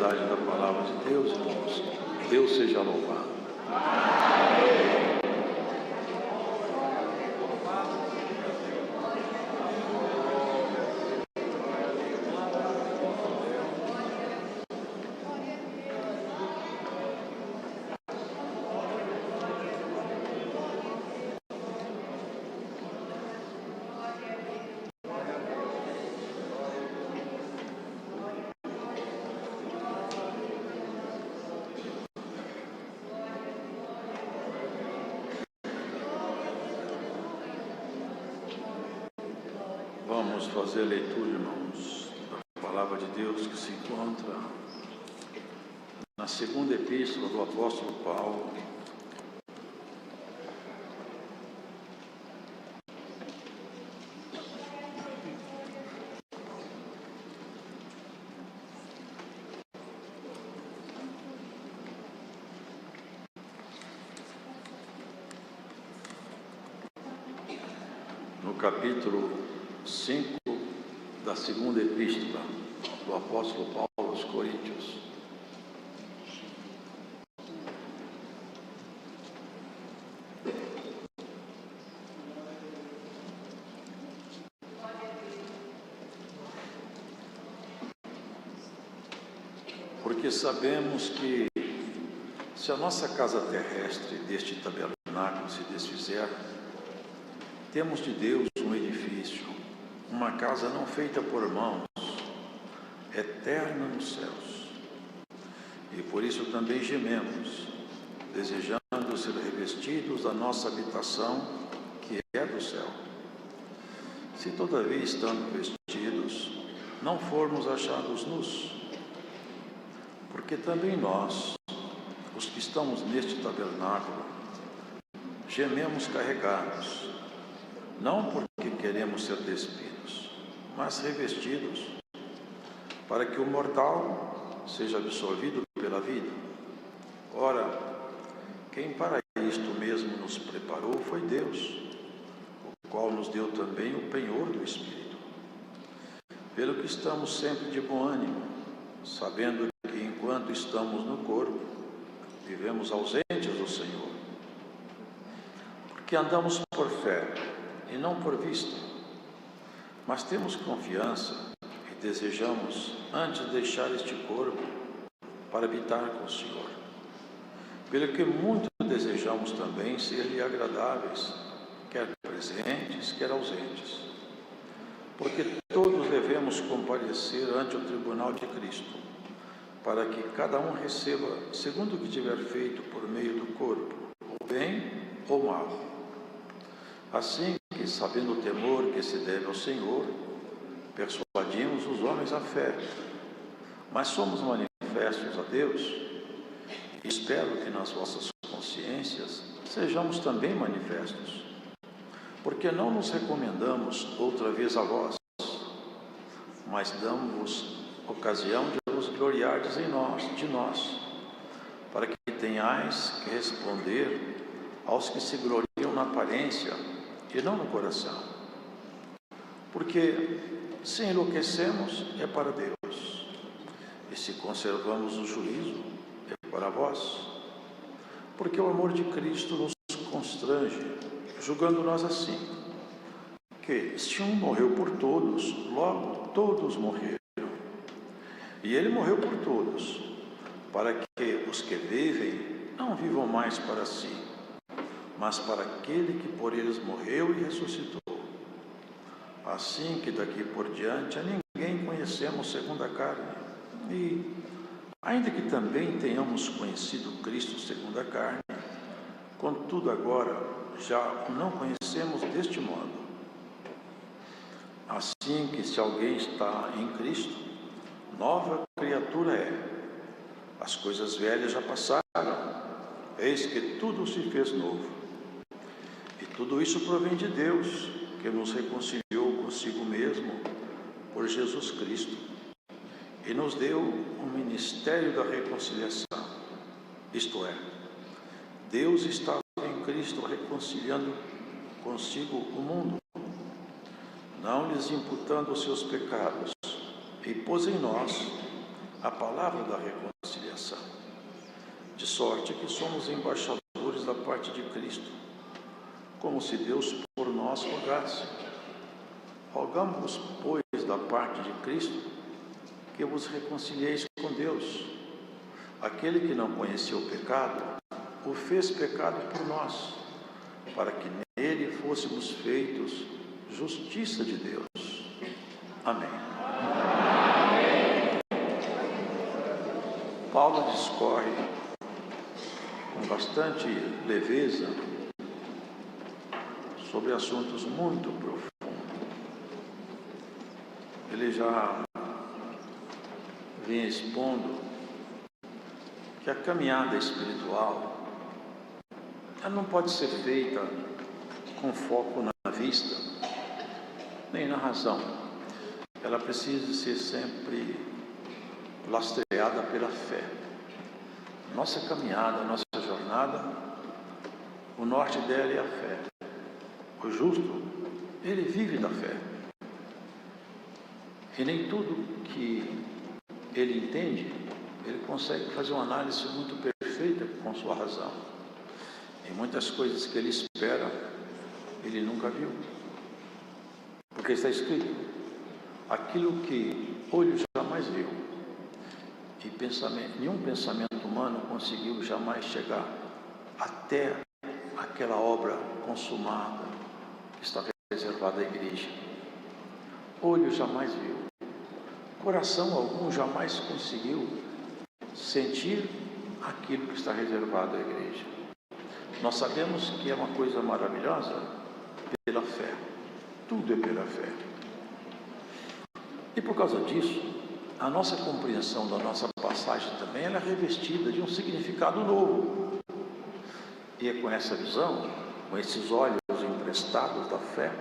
verdade da palavra de Deus, irmãos. Deus seja louvado. Vamos fazer a leitura, irmãos, da palavra de Deus que se encontra na segunda epístola do apóstolo Paulo, no capítulo 5 da segunda epístola do apóstolo Paulo aos Coríntios. Porque sabemos que, se a nossa casa terrestre deste tabernáculo se desfizer, temos de Deus um edifício, uma casa não feita por mãos, eterna nos céus. E por isso também gememos, desejando ser revestidos da nossa habitação, que é do céu. Se todavia, estando vestidos, não formos achados nus, porque também nós, os que estamos neste tabernáculo, gememos carregados, não porque queremos ser despidos, mas revestidos, para que o mortal seja absorvido pela vida. Ora, quem para isto mesmo nos preparou foi Deus, o qual nos deu também o penhor do Espírito. Pelo que estamos sempre de bom ânimo, sabendo que enquanto estamos no corpo, vivemos ausentes do Senhor. Porque andamos por fé, e não por vista, mas temos confiança e desejamos antes deixar este corpo para habitar com o Senhor. Pelo que muito desejamos também ser-lhe agradáveis, quer presentes, quer ausentes, porque todos devemos comparecer ante o tribunal de Cristo, para que cada um receba segundo o que tiver feito por meio do corpo, ou bem ou mal. Assim que, sabendo o temor que se deve ao Senhor, persuadimos os homens à fé, mas somos manifestos a Deus, e espero que nas vossas consciências sejamos também manifestos, porque não nos recomendamos outra vez a vós, mas damos-vos ocasião de vos gloriardes de nós, para que tenhais que responder aos que se gloriam na aparência e não no coração. Porque se enlouquecemos, é para Deus, e se conservamos o juízo, é para vós. Porque o amor de Cristo nos constrange, julgando nós assim, que se um morreu por todos, logo todos morreram. E ele morreu por todos, para que os que vivem não vivam mais para si, mas para aquele que por eles morreu e ressuscitou. Assim que daqui por diante a ninguém conhecemos segundo a carne. E, ainda que também tenhamos conhecido Cristo segundo a carne, contudo agora já o não conhecemos deste modo. Assim que se alguém está em Cristo, nova criatura é. As coisas velhas já passaram, eis que tudo se fez novo. E tudo isso provém de Deus, que nos reconciliou consigo mesmo por Jesus Cristo, e nos deu o ministério da reconciliação. Isto é, Deus estava em Cristo reconciliando consigo o mundo, não lhes imputando os seus pecados, e pôs em nós a palavra da reconciliação, de sorte que somos embaixadores da parte de Cristo, como se Deus por nós rogasse. Rogamos, pois, da parte de Cristo, que vos reconcilieis com Deus. Aquele que não conheceu o pecado, o fez pecado por nós, para que nele fôssemos feitos justiça de Deus. Amém. Paulo discorre com bastante leveza sobre assuntos muito profundos. Ele já vem expondo que a caminhada espiritual ela não pode ser feita com foco na vista, nem na razão. Ela precisa ser sempre lastreada pela fé. Nossa caminhada, nossa jornada, o norte dela é a fé. O justo, ele vive da fé. E nem tudo que ele entende, ele consegue fazer uma análise muito perfeita com sua razão. E muitas coisas que ele espera, ele nunca viu. Porque está escrito, aquilo que olho jamais viu, e nenhum pensamento humano conseguiu jamais chegar até aquela obra consumada que está reservada à igreja. Olho jamais viu, coração algum jamais conseguiu sentir aquilo que está reservado à igreja. Nós sabemos que é uma coisa maravilhosa pela fé, tudo é pela fé. E por causa disso, a nossa compreensão da nossa passagem também ela é revestida de um significado novo. E é com essa visão, com esses olhos emprestados da fé,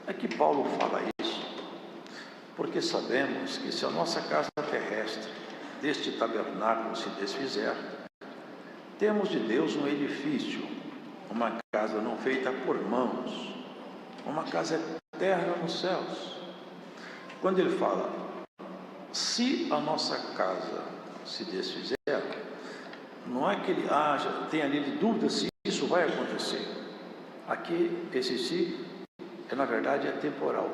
é que Paulo fala isso. Porque sabemos que se a nossa casa terrestre deste tabernáculo se desfizer, temos de Deus um edifício, uma casa não feita por mãos, uma casa eterna nos céus. Quando ele fala, se a nossa casa se desfizer, não é que ele tenha ali dúvida se isso vai acontecer. Aqui, esse se, na verdade, é temporal.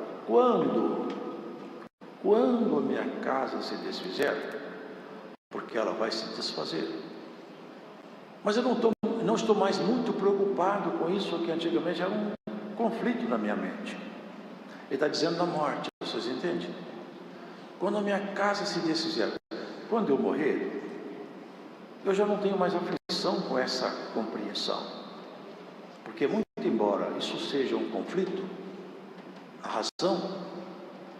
Quando a minha casa se desfizer, porque ela vai se desfazer. Mas eu não estou mais muito preocupado com isso, que antigamente era um conflito na minha mente. Ele está dizendo da morte, vocês entendem? Quando a minha casa se desfizer, quando eu morrer, eu já não tenho mais aflição com essa compreensão. Porque muito embora isso seja um conflito, a razão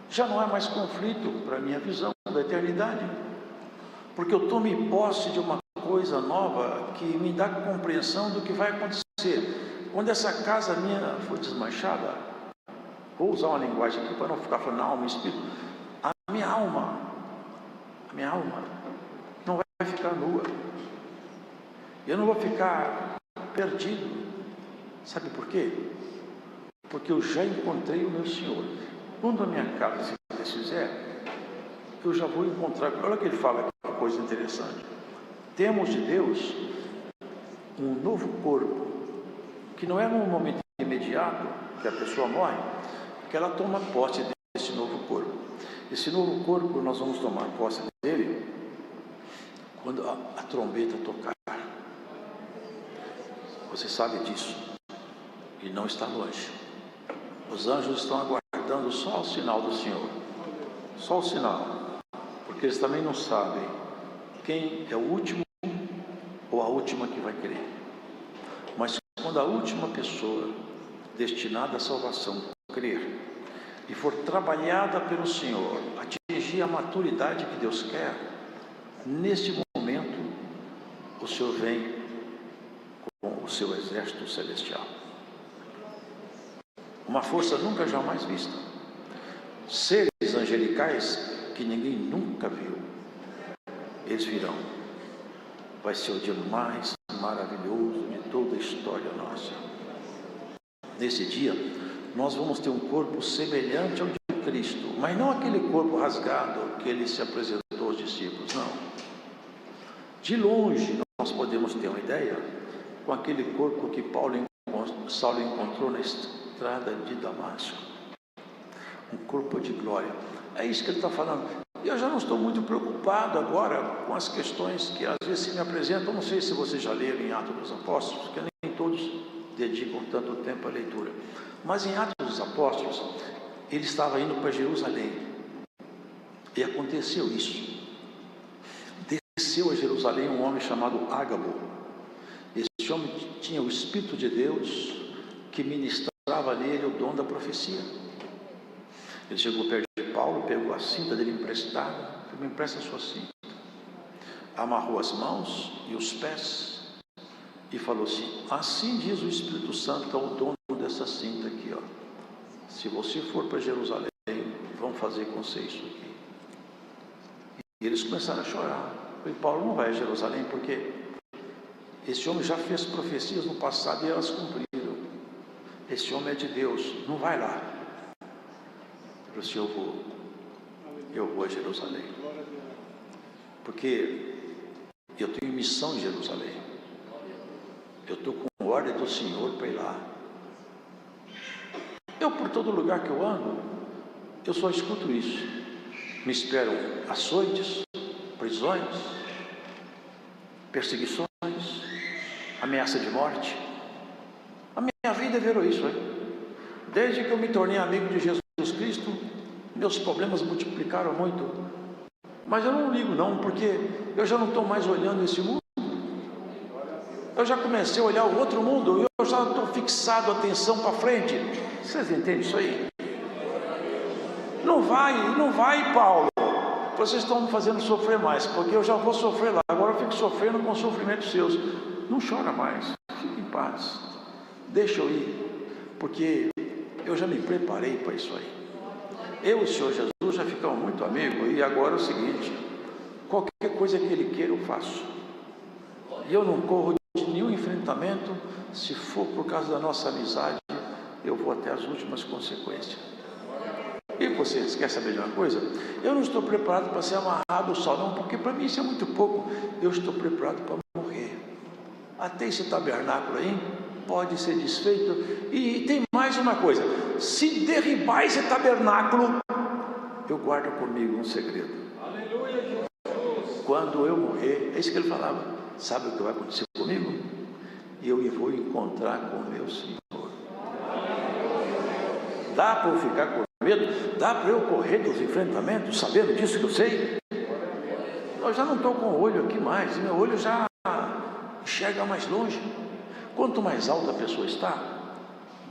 já não é mais conflito para a minha visão da eternidade. Porque eu tomo posse de uma coisa nova que me dá compreensão do que vai acontecer. Quando essa casa minha for desmanchada, vou usar uma linguagem aqui para não ficar falando alma e espírito, a minha alma não vai ficar nua. Eu não vou ficar perdido. Sabe por quê? Porque eu já encontrei o meu Senhor. Quando a minha casa se desfizer, eu já vou encontrar. Olha o que ele fala, que é uma coisa interessante. Temos de Deus um novo corpo, que não é num momento imediato que a pessoa morre, que ela toma posse desse novo corpo. Esse novo corpo nós vamos tomar posse dele quando a trombeta tocar. Você sabe disso e não está longe. Os anjos estão aguardando só o sinal do Senhor, só o sinal, porque eles também não sabem quem é o último ou a última que vai crer. Mas quando a última pessoa destinada à salvação crer e for trabalhada pelo Senhor, atingir a maturidade que Deus quer, neste momento o Senhor vem com o seu exército celestial. Uma força nunca jamais vista. Seres angelicais que ninguém nunca viu. Eles virão. Vai ser o dia mais maravilhoso de toda a história nossa. Nesse dia, nós vamos ter um corpo semelhante ao de Cristo, mas não aquele corpo rasgado que ele se apresentou aos discípulos, não. De longe nós podemos ter uma ideia com aquele corpo que Saulo encontrou na estrada de Damasco, um corpo de glória. É isso que ele está falando. E eu já não estou muito preocupado agora com as questões que às vezes se me apresentam. Não sei se vocês já leram em Atos dos Apóstolos, que nem todos dedicam tanto tempo à leitura, mas em Atos dos Apóstolos ele estava indo para Jerusalém e aconteceu isso. Desceu a Jerusalém um homem chamado Ágabo. Esse homem tinha o Espírito de Deus que ministrava nele o dom da profecia. Ele chegou perto de Paulo, pegou a cinta dele emprestada, falou: me empresta a sua cinta. Amarrou as mãos e os pés e falou assim: assim diz o Espírito Santo ao dono dessa cinta aqui, ó. Se você for para Jerusalém, vão fazer com você isso aqui. E eles começaram a chorar. E Paulo não vai a Jerusalém porque esse homem já fez profecias no passado e elas cumpriram. Esse homem é de Deus, não vai lá. Ele disse: eu vou a Jerusalém, porque eu tenho missão em Jerusalém. Eu estou com ordem do Senhor para ir lá. Eu, por todo lugar que eu ando, eu só escuto isso. Me esperam açoites, prisões, perseguições, ameaça de morte. A minha vida virou isso, hein? Desde que eu me tornei amigo de Jesus Cristo, meus problemas multiplicaram muito. Mas eu não ligo não, porque eu já não estou mais olhando esse mundo. Eu já comecei a olhar o outro mundo, eu já estou fixado, atenção para frente. Vocês entendem isso aí? Não vai, Paulo. Vocês estão me fazendo sofrer mais, porque eu já vou sofrer lá. Agora eu fico sofrendo com sofrimentos seus. Não chora mais, fique em paz. Deixa eu ir, porque eu já me preparei para isso aí. Eu e o Senhor Jesus já ficamos muito amigos, e agora é o seguinte: qualquer coisa que Ele queira eu faço. E eu não corro de nenhum enfrentamento. Se for por causa da nossa amizade, eu vou até as últimas consequências. E vocês querem saber de uma coisa? Eu não estou preparado para ser amarrado ao sol, não, porque para mim isso é muito pouco. Eu estou preparado para morrer. Até esse tabernáculo aí pode ser desfeito. E tem mais uma coisa: se derribar esse tabernáculo, eu guardo comigo um segredo. Aleluia, Jesus. Quando eu morrer, é isso que ele falava: sabe o que vai acontecer comigo? Eu vou encontrar com o meu Senhor. Dá para eu ficar com medo? Dá para eu correr dos enfrentamentos sabendo disso que eu sei? Eu já não estou com o olho aqui mais, meu olho já enxerga mais longe. Quanto mais alta a pessoa está,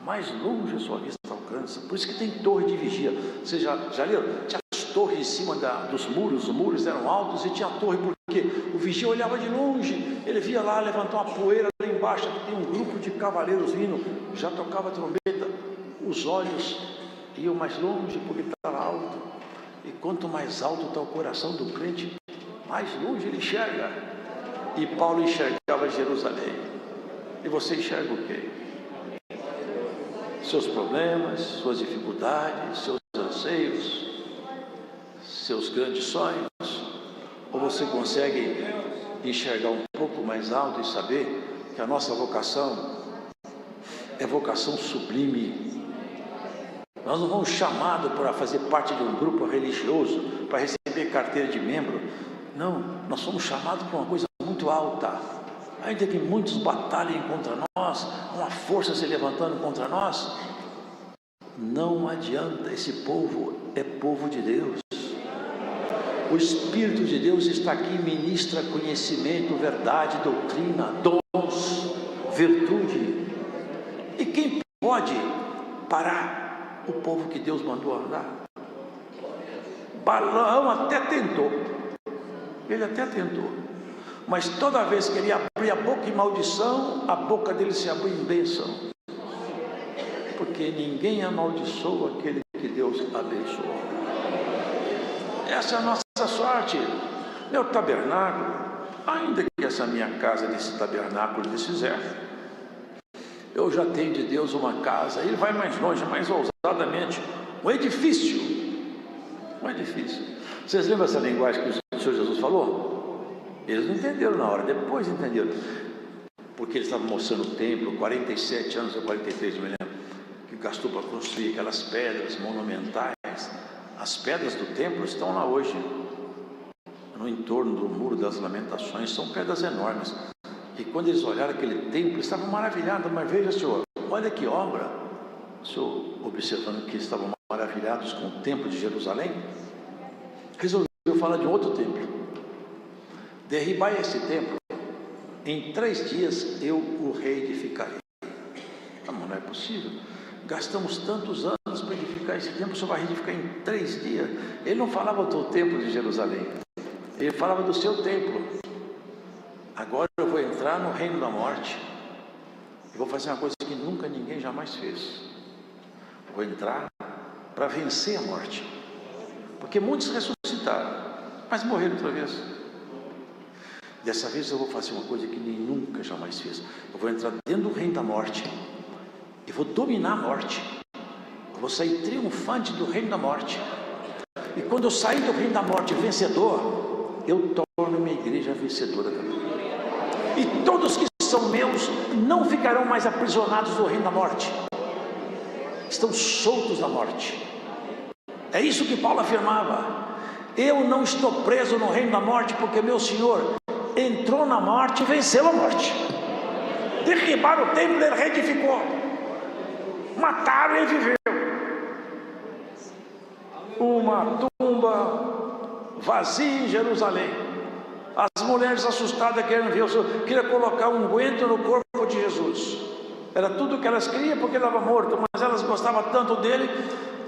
mais longe a sua vista alcança. Por isso que tem torre de vigia. Vocês já leram? Tinha as torres em cima dos muros, os muros eram altos e tinha a torre, porque o vigia olhava de longe, ele via lá levantar uma poeira lá embaixo, que tem um grupo de cavaleiros vindo, já tocava a trombeta, os olhos iam mais longe porque estava alto. E quanto mais alto está o coração do crente, mais longe ele enxerga. E Paulo enxergava Jerusalém. E você enxerga o quê? Seus problemas, suas dificuldades, seus anseios, seus grandes sonhos? Ou você consegue enxergar um pouco mais alto e saber que a nossa vocação é vocação sublime? Nós não fomos chamados para fazer parte de um grupo religioso, para receber carteira de membro. Não, nós somos chamados para uma coisa muito alta. Ainda que muitos batalhem contra nós, uma força se levantando contra nós, não adianta, esse povo é povo de Deus. O Espírito de Deus está aqui e ministra conhecimento, verdade, doutrina, dons, virtude. E quem pode parar o povo que Deus mandou andar? Balaão até tentou, ele até tentou, mas toda vez que ele abria a boca em maldição, a boca dele se abriu em bênção, porque ninguém amaldiçoa aquele que Deus abençoou. Essa é a nossa sorte. Meu tabernáculo, ainda que essa minha casa desse tabernáculo desfizer, eu já tenho de Deus uma casa. Ele vai mais longe, mais ousadamente, um edifício. Vocês lembram essa linguagem que os Senhor Jesus falou? Eles não entenderam na hora, depois entenderam. Porque eles estavam mostrando o templo, 47 anos ou 43, não me lembro, que gastou para construir aquelas pedras monumentais. As pedras do templo estão lá hoje, no entorno do Muro das Lamentações, são pedras enormes. E quando eles olharam aquele templo, estavam maravilhados. Mas veja, Senhor, olha que obra. O Senhor, observando que estavam maravilhados com o templo de Jerusalém, resolveu falar de outro templo. Derribai esse templo, em 3 dias eu o reedificarei. Não é possível. Gastamos tantos anos para edificar esse templo, o Senhor vai reedificar em 3 dias. Ele não falava do templo de Jerusalém, ele falava do seu templo. Agora eu vou entrar no reino da morte e vou fazer uma coisa que nunca ninguém jamais fez. Vou entrar para vencer a morte, porque muitos ressuscitaram, mas morreram outra vez. Dessa vez eu vou fazer uma coisa que nem nunca jamais fiz. Eu vou entrar dentro do reino da morte e vou dominar a morte. Eu vou sair triunfante do reino da morte. E quando eu sair do reino da morte vencedor, eu torno minha igreja vencedora também. E todos que são meus não ficarão mais aprisionados no reino da morte. Estão soltos da morte. É isso que Paulo afirmava. Eu não estou preso no reino da morte, porque meu Senhor entrou na morte e venceu a morte. Derribaram o templo, ele reedificou. Mataram e ele viveu. Uma tumba vazia em Jerusalém. As mulheres assustadas querendo ver o Senhor, queriam colocar um unguento no corpo de Jesus. Era tudo o que elas queriam, porque ele estava morto, mas elas gostavam tanto dele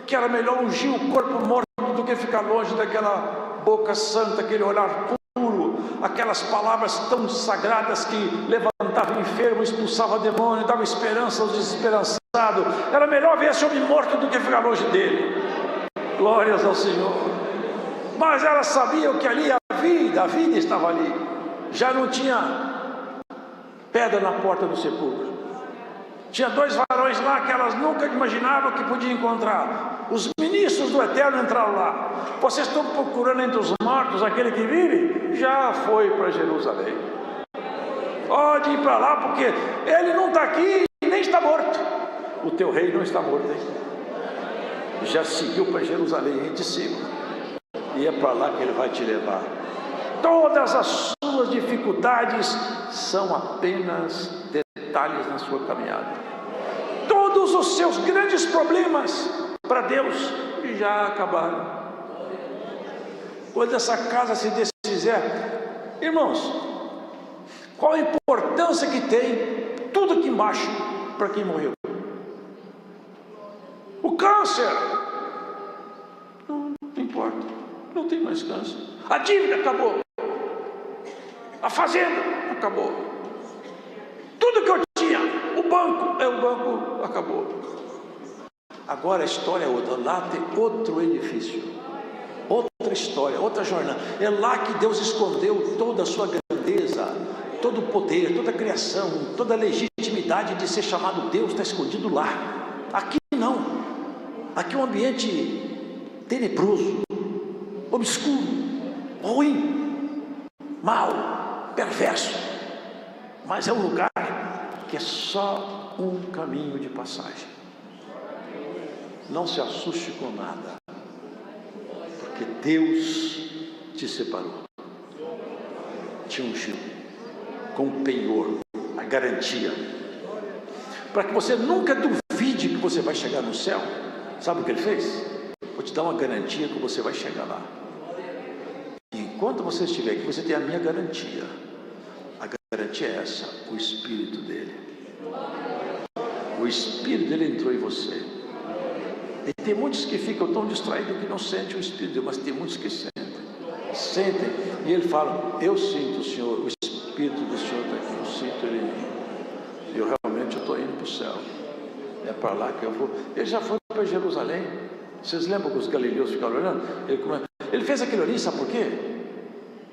que era melhor ungir o corpo morto do que ficar longe daquela boca santa, aquele olhar puro, aquelas palavras tão sagradas que levantavam enfermo, expulsava demônio, dava esperança aos desesperançados. Era melhor ver esse homem morto do que ficar longe dele. Glórias ao Senhor. Mas elas sabiam que ali a vida estava ali. Já não tinha pedra na porta do sepulcro. Tinha 2 varões lá que elas nunca imaginavam que podiam encontrar. Os ministros do Eterno entraram lá. Vocês estão procurando entre os mortos aquele que vive? Já foi para Jerusalém. Pode ir para lá, porque ele não está aqui e nem está morto. O teu rei não está morto, hein? Já seguiu para Jerusalém de cima. E é para lá que ele vai te levar. Todas as suas dificuldades são apenas detalhes na sua caminhada. Todos os seus grandes problemas para Deus já acabaram. Quando essa casa se desfizer, irmãos, qual a importância que tem tudo aqui embaixo para quem morreu? O câncer não importa, não tem mais câncer. A dívida acabou. A fazenda acabou. Tudo que eu tinha, o banco acabou. Agora a história é outra. Lá tem outro edifício, outra história, outra jornada. É lá que Deus escondeu toda a sua grandeza, todo o poder, toda a criação, toda a legitimidade de ser chamado Deus está escondido lá. Aqui não. Aqui é um ambiente tenebroso, obscuro, ruim, mau, perverso. Mas é um lugar que é só um caminho de passagem. Não se assuste com nada, porque Deus te separou, te ungiu com o penhor, a garantia, para que você nunca duvide que você vai chegar no céu. Sabe o que ele fez? Vou te dar uma garantia que você vai chegar lá. Enquanto você estiver aqui, você tem a minha garantia. A garantia é essa: o Espírito dele. O Espírito dele entrou em você. E tem muitos que ficam tão distraídos que não sentem o Espírito dele, mas tem muitos que sentem. E ele fala: eu sinto o Senhor, o Espírito do Senhor está aqui, eu sinto ele em mim. Eu realmente estou indo para o céu. É para lá que eu vou. Ele já foi para Jerusalém. Vocês lembram que os galileus ficaram olhando? Ele fez aquilo ali, sabe por quê?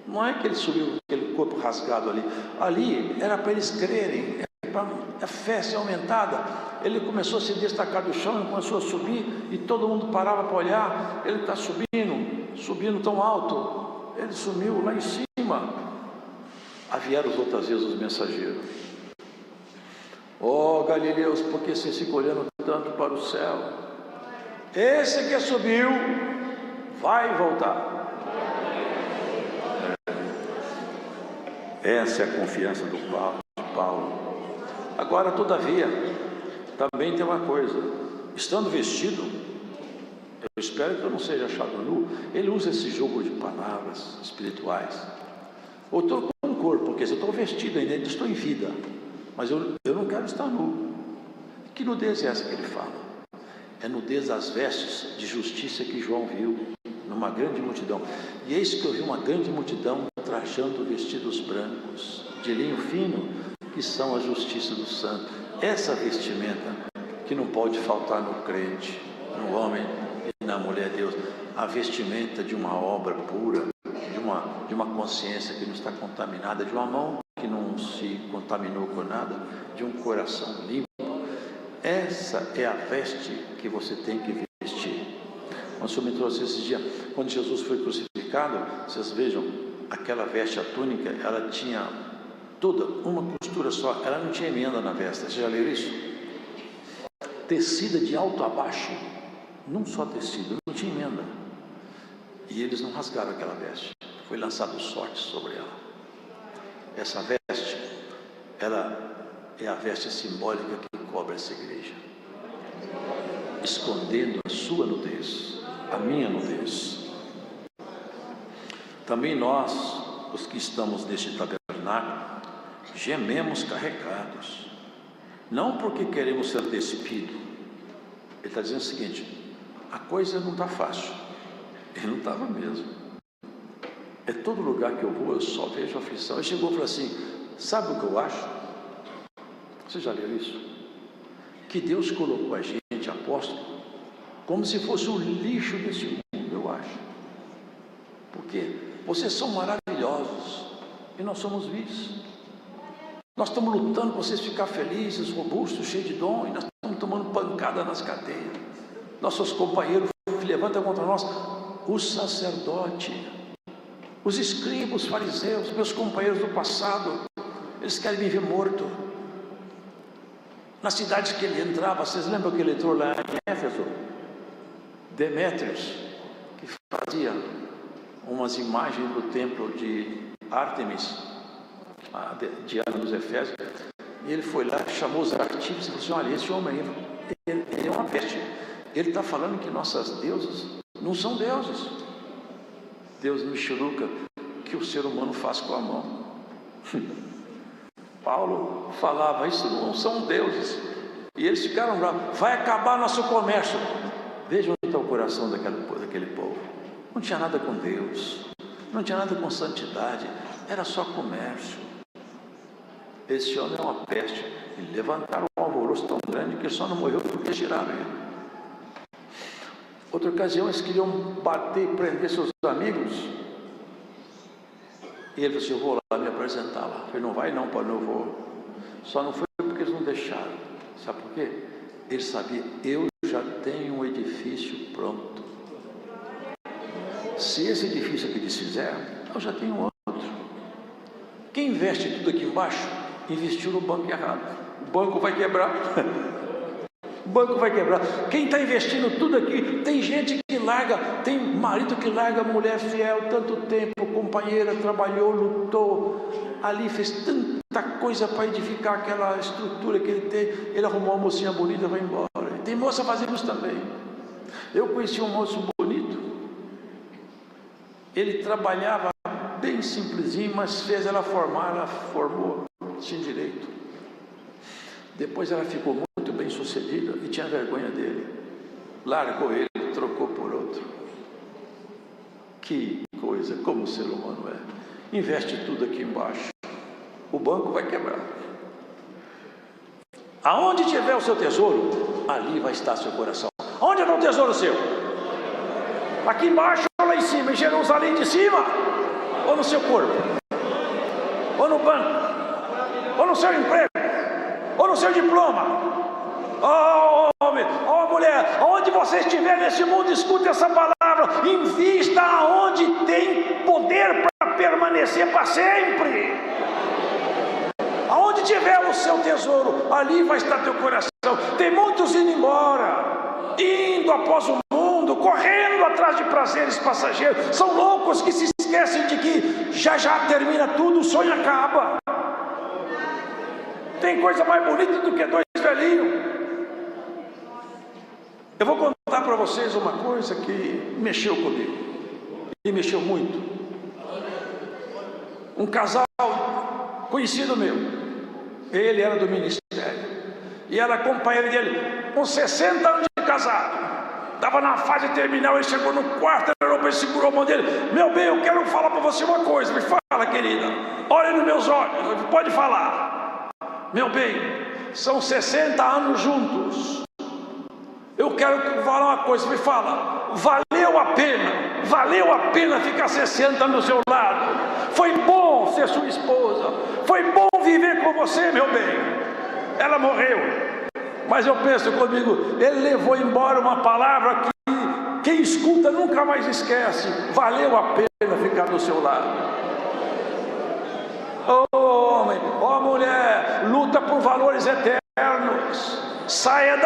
Não é que ele subiu aquele corpo rasgado ali. Ali era para eles crerem, para a fé ser aumentada. Ele começou a se destacar do chão, começou a subir, e todo mundo parava para olhar. Ele está subindo tão alto. ele sumiu lá em cima. Vieram as outras vezes os mensageiros. Galileus, por que vocês ficam olhando tanto para o céu? Esse que subiu vai voltar. Essa é a confiança de Paulo. Agora, todavia, também tem uma coisa: estando vestido, eu espero que eu não seja achado nu. Ele usa esse jogo de palavras espirituais. Eu estou com um corpo, porque eu estou vestido ainda estou em vida, mas eu não quero estar nu. Que nudez é essa que ele fala? É nudez das vestes de justiça que João viu numa grande multidão. E eis que eu vi uma grande multidão trajando vestidos brancos, de linho fino, que são a justiça do santo. Essa vestimenta que não pode faltar no crente, no homem e na mulher de Deus. A vestimenta de uma obra pura, de uma consciência que não está contaminada, de uma mão que não se contaminou com nada, de um coração limpo. Essa é a veste que você tem que vestir. O Senhor me trouxe esse dia, quando Jesus foi crucificado, vocês vejam, aquela veste, a túnica, ela tinha toda uma costura só, ela não tinha emenda na veste. Vocês já leram isso? Tecida de alto a baixo, num só tecido, não tinha emenda. E eles não rasgaram aquela veste, foi lançado sorte sobre ela. Essa veste, ela é a veste simbólica que cobre essa igreja, escondendo a sua nudez, a minha nudez. Também nós, os que estamos neste tabernáculo, gememos carregados, não porque queremos ser despidos. Ele está dizendo o seguinte: a coisa não está fácil. Ele não estava mesmo. É todo lugar que eu vou, eu só vejo aflição. Ele chegou e falou assim: sabe o que eu acho? Você já leu isso? Que Deus colocou a gente, apóstolo, como se fosse o lixo desse mundo, eu acho. Porque vocês são maravilhosos e nós somos vis. Nós estamos lutando para vocês ficar felizes, robustos, cheios de dom, e nós estamos tomando pancada nas cadeias. Nossos companheiros levantam contra nós. O sacerdote, os escribas, os fariseus, meus companheiros do passado, eles querem me ver morto. Nas cidades que ele entrava, vocês lembram que ele entrou lá em Éfeso? Demétrios, que fazia umas imagens do templo de Ártemis, a Diana dos Efésios, e ele foi lá, chamou os artífices e falou assim: olha, esse homem aí, ele é uma peste. Ele está falando que nossas deusas não são deuses. Deus michuruca que o ser humano faz com a mão. Paulo falava: isso não são deuses. E eles ficaram bravos: vai acabar nosso comércio. Vejam onde está o coração daquele povo. Não tinha nada com Deus, não tinha nada com santidade, era só comércio. Esse homem é uma peste. E levantaram um alvoroço tão grande que ele só não morreu porque tiraram ele. Outra ocasião, eles queriam bater e prender seus amigos. E ele falou assim: eu vou lá me apresentar lá. Eu falei: não vai não, Paulo, eu vou. Só não foi porque eles não deixaram. Sabe por quê? Ele sabia: eu já tenho um edifício pronto. Se esse edifício aqui desfizer, eu já tenho outro. Quem investe tudo aqui embaixo, investiu no banco errado. O banco vai quebrar. O banco vai quebrar. Quem está investindo tudo aqui, tem gente que larga, tem marido que larga a mulher fiel tanto tempo, companheira, trabalhou, lutou, ali fez tanta coisa para edificar aquela estrutura que ele tem. Ele arrumou uma mocinha bonita, vai embora. E tem moça fazendo isso também. Eu conheci um moço bonito, ele trabalhava bem simplesinho, mas fez ela formar, ela formou, tinha direito. Depois ela ficou muito bem sucedida e tinha vergonha dele. Largou ele, trocou por outro. Que coisa, como o ser humano é. Investe tudo aqui embaixo, o banco vai quebrar. Aonde tiver o seu tesouro, ali vai estar seu coração. Onde está o tesouro seu? Aqui embaixo ou lá em cima? Em Jerusalém de cima? Ou no seu corpo? Ou no banco? Ou no seu emprego? Ou no seu diploma? Oh, homem, oh, mulher, onde você estiver nesse mundo, escute essa palavra. palavra: invista aonde tem poder para permanecer para sempre. Aonde tiver o seu tesouro, ali vai estar teu coração. Tem muitos indo embora, indo após o mundo, correndo atrás de prazeres passageiros. São loucos que se esquecem de que já termina tudo, o sonho acaba. Tem coisa mais bonita do que dois velhinhos. Eu vou contar para vocês uma coisa que mexeu comigo, e mexeu muito. Um casal conhecido meu, ele era do ministério, e era companheiro dele, com 60 anos de casado, estava na fase terminal. Ele chegou no quarto, ele segurou a mão dele: meu bem, eu quero falar para você uma coisa. Me fala, querida, olha nos meus olhos, pode falar. Meu bem, são 60 anos juntos, eu quero falar uma coisa. Me fala, valeu a pena ficar 60 anos do seu lado? Foi bom ser sua esposa, foi bom viver com você, meu bem. Ela morreu, mas eu penso comigo, ele levou embora uma palavra que quem escuta nunca mais esquece: valeu a pena ficar do seu lado. Ô homem, ó mulher, luta por valores eternos. Saia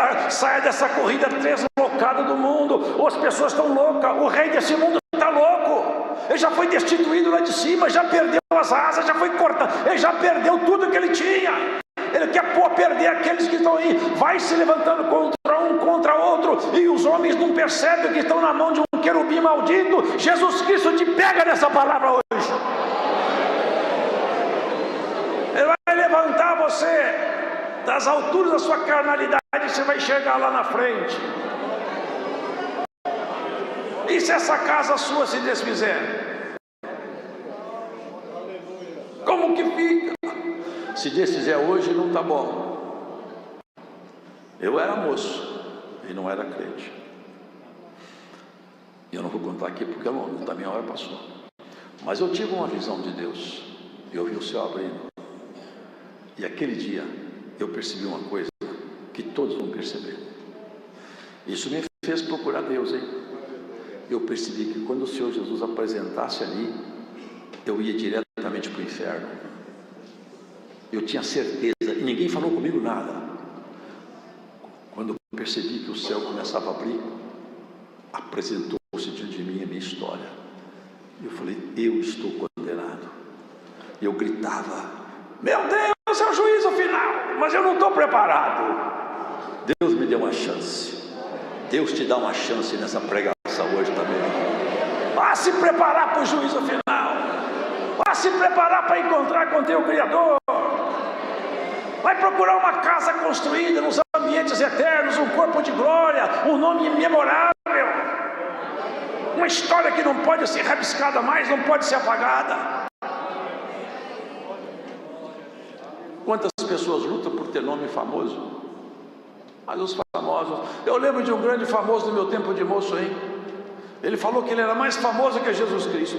dessa corrida deslocada do mundo. As pessoas estão loucas, o rei desse mundo está louco. Ele já foi destituído lá de cima, já perdeu as asas, já foi cortado, ele já perdeu tudo que ele tinha. Ele quer perder aqueles que estão aí, vai se levantando contra um, contra outro, e os homens não percebem que estão na mão de um querubim maldito. Jesus Cristo te pega nessa palavra hoje. Ele vai levantar você das alturas da sua carnalidade, você vai chegar lá na frente. E se essa casa sua se desfizer? Como que fica? Se desfizer hoje, não está bom. Eu era moço e não era crente. E eu não vou contar aqui porque a minha hora passou. Mas eu tive uma visão de Deus. Eu vi o céu abrindo. E aquele dia eu percebi uma coisa que todos vão perceber. Isso me fez procurar Deus, hein? Eu percebi que quando o Senhor Jesus apresentasse ali, eu ia diretamente para o inferno. Eu tinha certeza, e ninguém falou comigo nada. Quando eu percebi que o céu começava a abrir, apresentou-se diante de mim a minha história. Eu falei: eu estou condenado. E eu gritava: meu Deus, é o juízo final, mas eu não estou preparado. Deus me deu uma chance. Deus te dá uma chance nessa pregação hoje também. Vá se preparar para o juízo final. Vá se preparar para encontrar com teu Criador. Vai procurar uma casa construída nos ambientes eternos, um corpo de glória, um nome imemorável, uma história que não pode ser rabiscada mais, não pode ser apagada. Quantas pessoas lutam por ter nome famoso? Mas os famosos, eu lembro de um grande famoso do meu tempo de moço, hein? Ele falou que ele era mais famoso que Jesus Cristo.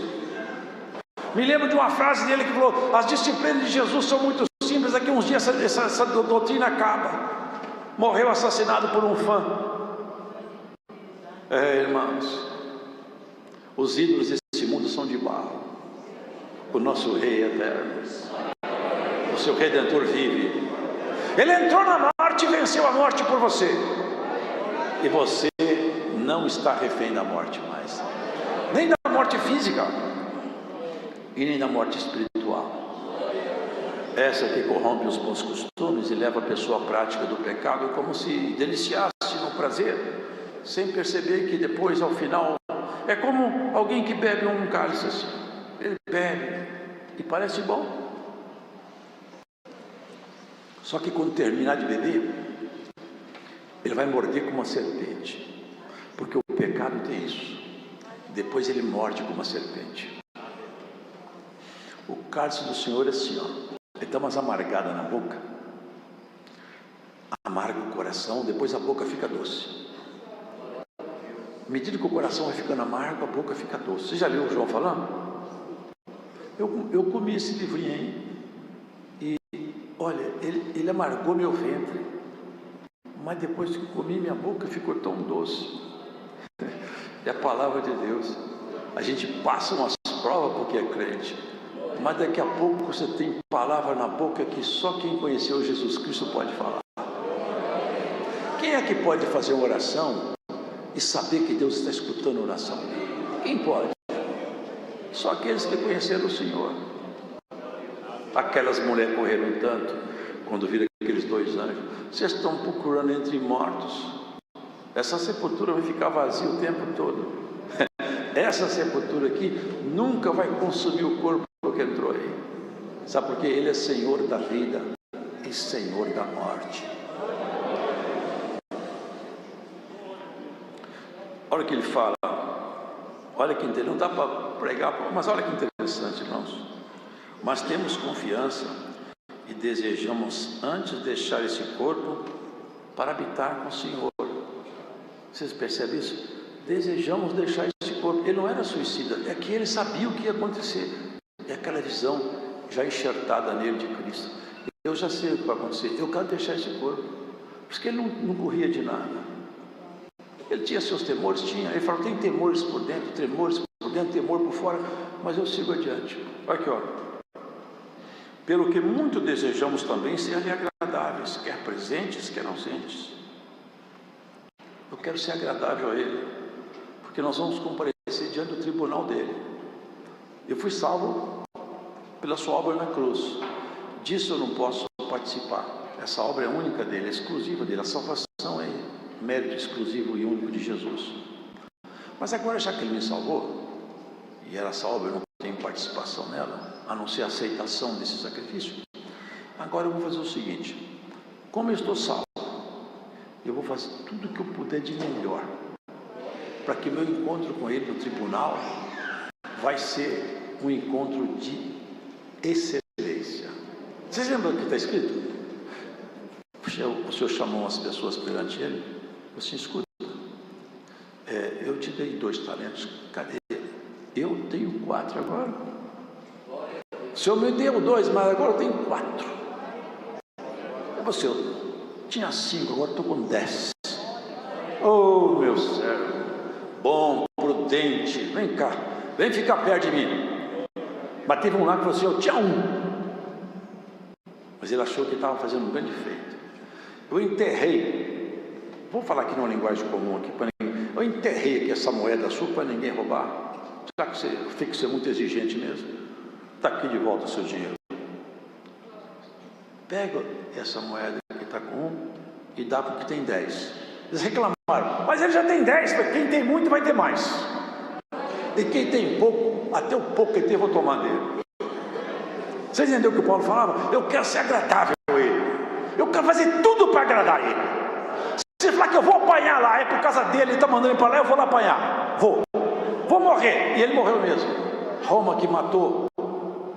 Me lembro de uma frase dele que falou: as disciplinas de Jesus são muito simples, daqui uns dias essa doutrina acaba. Morreu assassinado por um fã. Irmãos, os ídolos desse mundo são de barro. O nosso rei é eterno, o seu Redentor vive. Ele entrou na morte e venceu a morte por você. E você não está refém da morte mais, nem da morte física e nem da morte espiritual. Essa que corrompe os bons costumes e leva a pessoa à prática do pecado, como se deliciasse no prazer, sem perceber que depois, ao final, é como alguém que bebe um cálice assim. Ele bebe e parece bom. Só que quando terminar de beber, ele vai morder como uma serpente, porque o pecado tem isso. Depois ele morde como uma serpente. O cálice do Senhor é assim, ó. Ele dá umas amargadas na boca, amarga o coração, depois a boca fica doce. À medida que o coração vai ficando amargo, a boca fica doce. Você já leu o João falando? Eu comi esse livrinho aí, e olha, ele amargou meu ventre, mas depois que comi, minha boca ficou tão doce. É a palavra de Deus. A gente passa umas provas porque é crente, mas daqui a pouco você tem palavra na boca que só quem conheceu Jesus Cristo pode falar. Quem é que pode fazer uma oração e saber que Deus está escutando a oração? Quem pode? Só aqueles que conheceram o Senhor. Aquelas mulheres correram tanto quando viram aqueles 2 anjos. Vocês estão procurando entre mortos. Essa sepultura vai ficar vazia o tempo todo. Essa sepultura aqui nunca vai consumir o corpo que entrou aí. Sabe por quê? Ele é Senhor da vida e Senhor da morte. Olha o que ele fala. Olha que interessante. Não dá para pregar, mas olha que interessante, irmãos. Mas temos confiança e desejamos antes deixar esse corpo para habitar com o Senhor. Vocês percebem isso? Desejamos deixar esse corpo. Ele não era suicida, é que ele sabia o que ia acontecer. É aquela visão já enxertada nele de Cristo. Eu já sei o que vai acontecer, eu quero deixar esse corpo. Porque ele não corria de nada. Ele tinha seus temores, tinha. Ele falou, tem temores por dentro, temor por fora, mas eu sigo adiante. Olha aqui, ó. Pelo que muito desejamos também ser-lhe agradáveis, quer presentes, quer ausentes. Eu quero ser agradável a Ele, porque nós vamos comparecer diante do tribunal dele. Eu fui salvo pela sua obra na cruz. Disso eu não posso participar. Essa obra é única dele, é exclusiva dele. A salvação é mérito exclusivo e único de Jesus. Mas agora, já que ele me salvou, e essa obra eu não tenho participação nela, a não ser a aceitação desse sacrifício, agora eu vou fazer o seguinte: como eu estou salvo, eu vou fazer tudo o que eu puder de melhor, para que meu encontro com ele no tribunal vai ser um encontro de excelência. Vocês lembram do que está escrito? O Senhor chamou as pessoas perante ele, assim, escuta, eu te dei 2 talentos, cadê? Eu tenho 4 agora. O Senhor me deu 2, mas agora eu tenho 4. E você, eu tinha 5, agora estou com 10. Oh, meu servo, bom, prudente, vem cá, vem ficar perto de mim. Mas teve um lá que falou assim, eu tinha 1. Mas ele achou que estava fazendo um grande feito. Eu enterrei, vou falar aqui numa linguagem comum aqui, para ninguém, eu enterrei aqui essa moeda sua para ninguém roubar. Será que você tem que ser muito exigente mesmo? Está aqui de volta o seu dinheiro. Pega essa moeda que está com 1 e dá para o que tem 10. Eles reclamaram, mas ele já tem 10, quem tem muito vai ter mais. E quem tem pouco, até o pouco que tem, eu vou tomar dele. Vocês entenderam o que o Paulo falava? Eu quero ser agradável a ele. Eu quero fazer tudo para agradar ele. Se ele falar que eu vou apanhar lá, é por causa dele, ele está mandando para lá, eu vou lá apanhar. Vou morrer. E ele morreu mesmo. Roma, que matou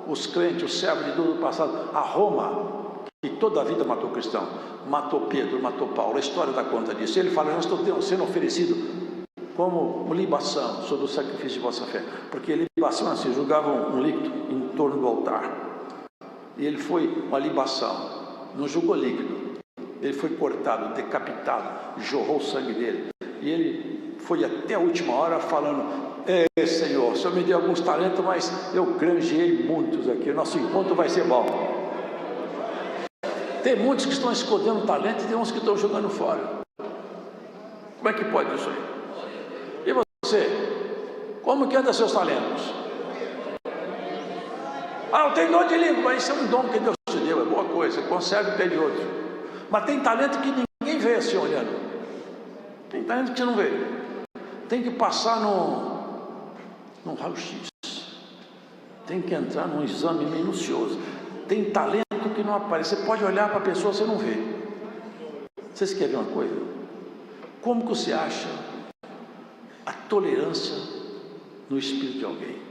os crentes, os servos de Deus do passado. A Roma, que toda a vida matou cristão, matou Pedro, matou Paulo. A história dá conta disso. Ele fala, eu estou sendo oferecido como libação sobre o sacrifício de vossa fé. Porque libação assim, julgavam um líquido em torno do altar. E ele foi uma libação. Não julgou líquido. Ele foi cortado, decapitado, jorrou o sangue dele. E ele foi até a última hora falando, Senhor, o Senhor me deu alguns talentos, mas eu granjeei muitos aqui, o nosso encontro vai ser bom. Tem muitos que estão escondendo talento e tem uns que estão jogando fora. Como é que pode isso aí? E você? Como que anda seus talentos? Eu tenho dom de língua, mas isso é um dom que Deus te deu, é boa coisa, conserve e pede outro. Mas tem talento que ninguém vê assim olhando. Tem talento que você não vê. Tem que passar num raio-x. Tem que entrar num exame minucioso. Tem talento que não aparece. Você pode olhar para a pessoa, você não vê. Vocês querem ver uma coisa? Como que você acha a tolerância no espírito de alguém?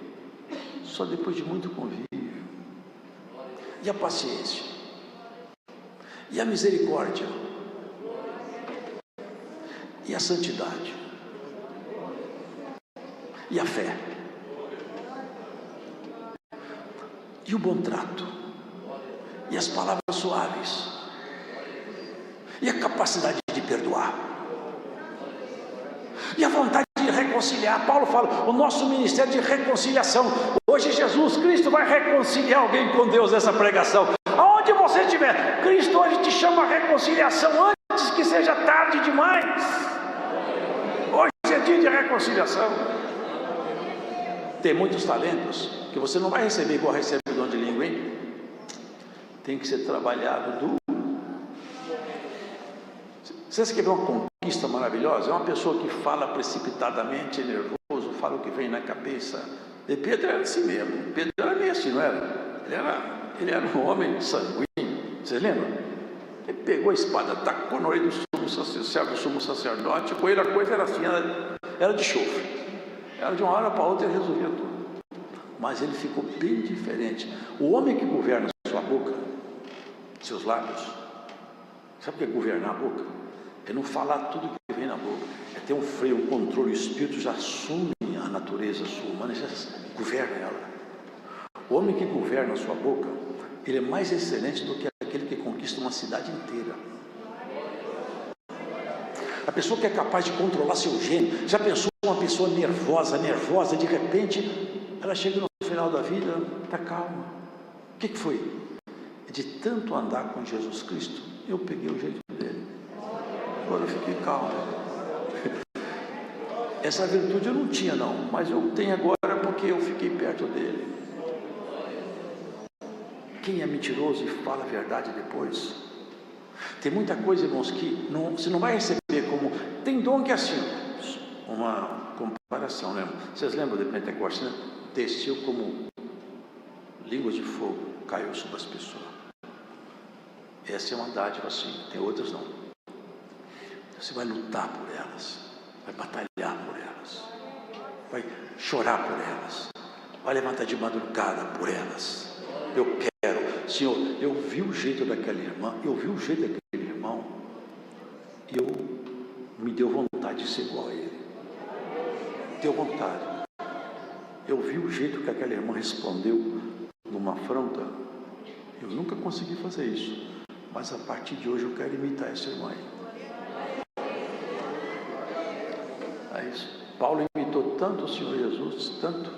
Só depois de muito convívio. E a paciência? E a misericórdia? E a santidade? E a fé? E o bom trato? E as palavras suaves? E a capacidade de perdoar? E a vontade de reconciliar. Paulo fala, o nosso ministério de reconciliação. Hoje Jesus Cristo vai reconciliar alguém com Deus nessa pregação. Aonde você estiver, Cristo hoje te chama a reconciliação antes que seja tarde demais. Hoje é dia de reconciliação. Tem muitos talentos que você não vai receber igual recebe o dom de língua, hein? Tem que ser trabalhado duro. Você quer ver uma conquista maravilhosa? É uma pessoa que fala precipitadamente, é nervoso, fala o que vem na cabeça. E Pedro era assim mesmo. Pedro era meio assim, não era? Ele era um homem sanguíneo. Vocês lembram? Ele pegou a espada, tacou no olho do sumo sacerdote. Com ele a coisa era assim, era de chofre. Era de uma hora para outra, ele resolvia tudo. Mas ele ficou bem diferente. O homem que governa sua boca, seus lábios, sabe o que é governar a boca? É não falar tudo que vem na boca, é ter um freio, um controle. O Espírito já assume a natureza sua humana, já governa ela. O homem que governa a sua boca, ele é mais excelente do que aquele que conquista uma cidade inteira. A pessoa que é capaz de controlar seu gênio, já pensou uma pessoa nervosa, de repente, ela chega no final da vida, está calma. O que foi? De tanto andar com Jesus Cristo, eu peguei o jeito dele. Agora eu fiquei calmo. Essa virtude eu não tinha não, mas eu tenho agora porque eu fiquei perto dele. Quem é mentiroso e fala a verdade depois? Tem muita coisa, irmãos, que você não vai receber como... Tem dom que é assim, uma comparação, né? Vocês lembram de Pentecostes, né? Desceu como línguas de fogo, caiu sobre as pessoas. Essa é uma dádiva assim, tem outras não. Você vai lutar por elas, vai batalhar por elas, vai chorar por elas, vai levantar de madrugada por elas. Eu quero, Senhor, eu vi o jeito daquela irmã, eu vi o jeito daquele irmão, e me deu vontade de ser igual a ele. Deu vontade. Eu vi o jeito que aquela irmã respondeu numa afronta. Eu nunca consegui fazer isso, mas a partir de hoje eu quero imitar essa irmã aí. É isso. Paulo imitou tanto o Senhor Jesus, tanto,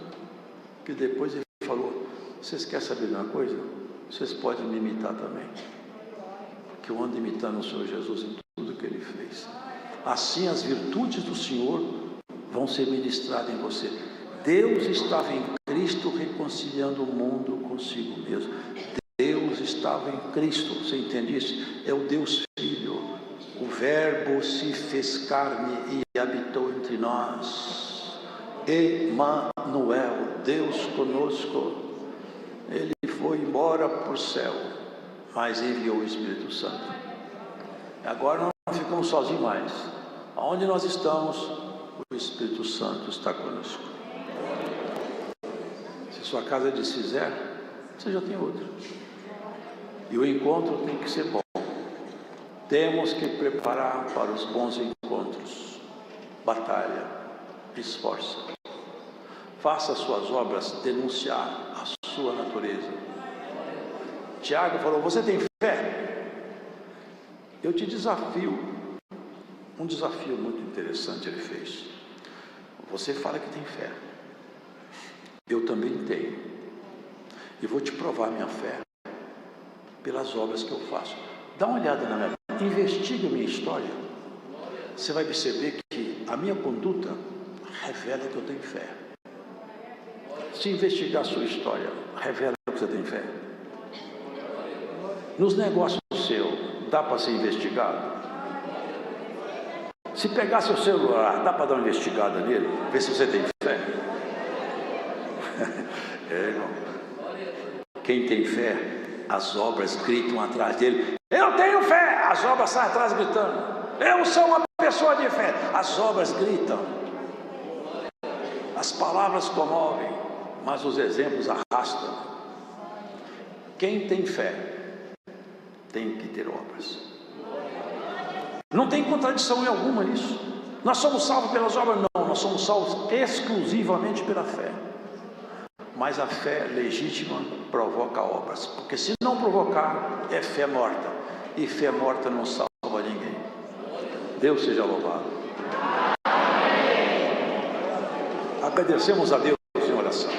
que depois ele falou, vocês querem saber de uma coisa? Vocês podem me imitar também, porque eu ando imitando o Senhor Jesus em tudo que ele fez. Assim as virtudes do Senhor vão ser ministradas em você. Deus estava em Cristo reconciliando o mundo consigo mesmo. Deus estava em Cristo, você entende isso? É o Deus Filho. O Verbo se fez carne e habitou entre nós. Emanuel, Deus conosco. Ele foi embora para o céu, mas enviou o Espírito Santo. Agora nós não ficamos sozinhos mais. Aonde nós estamos, o Espírito Santo está conosco. Se sua casa desfizer, você já tem outra. E o encontro tem que ser bom. Temos que preparar para os bons encontros. Batalha, esforça. Faça suas obras denunciar a sua natureza. Tiago falou, você tem fé? Eu te desafio. Um desafio muito interessante ele fez. Você fala que tem fé. Eu também tenho. E vou te provar minha fé pelas obras que eu faço. Dá uma olhada na minha vida. Investigue a minha história. Você vai perceber que a minha conduta revela que eu tenho fé. Se investigar a sua história, revela que você tem fé. Nos negócios seus, dá para ser investigado? Se pegar seu celular, dá para dar uma investigada nele? Ver se você tem fé? Irmão. Quem tem fé, as obras gritam atrás dele. Eu tenho fé! As obras saem atrás gritando. Eu sou uma pessoa de fé. As obras gritam. As palavras comovem, mas os exemplos arrastam. Quem tem fé tem que ter obras. Não tem contradição alguma nisso. Nós somos salvos pelas obras? Não, nós somos salvos exclusivamente pela fé. Mas a fé legítima provoca obras, porque se não provocar, é fé morta, e fé morta não salva ninguém. Deus seja louvado. Agradecemos a Deus em oração.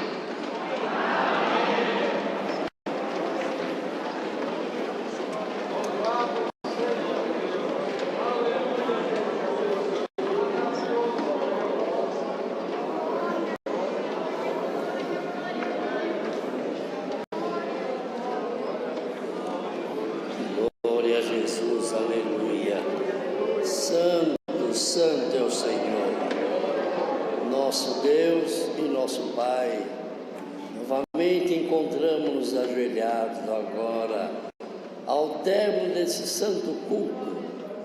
Glória a Jesus, aleluia. Santo, santo é o Senhor, nosso Deus e nosso Pai. Novamente encontramos-nos ajoelhados agora, ao término desse santo culto,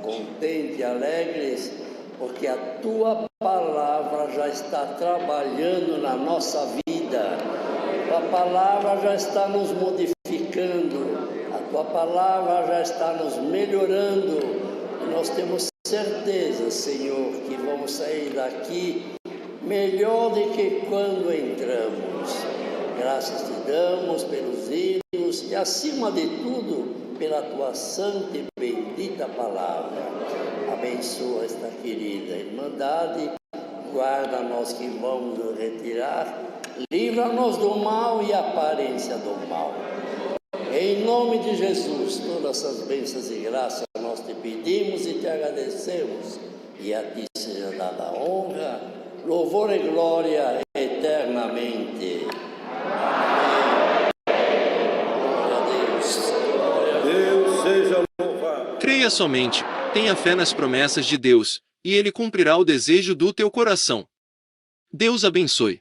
contentes e alegres, porque a Tua palavra já está trabalhando na nossa vida, a Tua palavra já está nos modificando, a Tua palavra já está nos melhorando, e nós temos certeza, Senhor, que vamos sair daqui melhor do que quando entramos. Graças te damos pelos hinos e, acima de tudo, pela Tua santa e bendita palavra. Abençoa esta querida irmandade, guarda nós que vamos nos retirar, livra-nos do mal e aparência do mal. Em nome de Jesus, todas essas bênçãos e graças nós te pedimos e te agradecemos, e a ti seja dada honra, louvor e glória eternamente. Amém. Glória a Deus. Deus seja louvado. Creia somente, tenha fé nas promessas de Deus, e Ele cumprirá o desejo do teu coração. Deus abençoe.